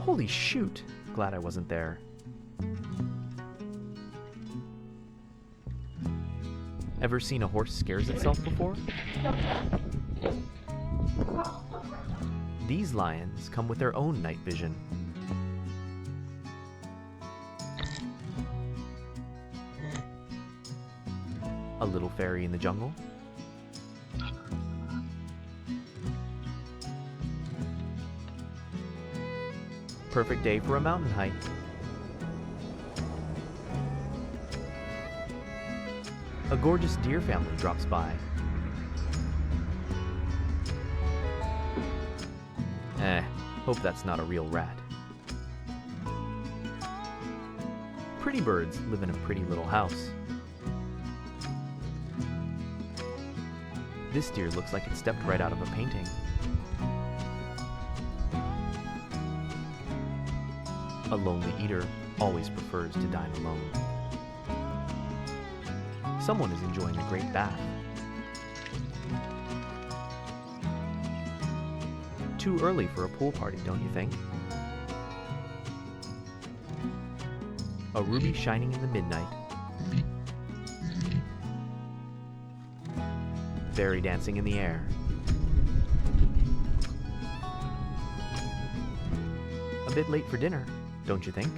Holy shoot! Glad I wasn't there. Ever seen a horse scares itself before? These lions come with their own night vision. A little fairy in the jungle. Perfect day for a mountain hike. A gorgeous deer family drops by. Hope that's not a real rat. Pretty birds live in a pretty little house. This deer looks like it stepped right out of a painting. A lonely eater always prefers to dine alone. Someone is enjoying a great bath. Too early for a pool party, don't you think? A ruby shining in the midnight. Fairy dancing in the air. A bit late for dinner, don't you think?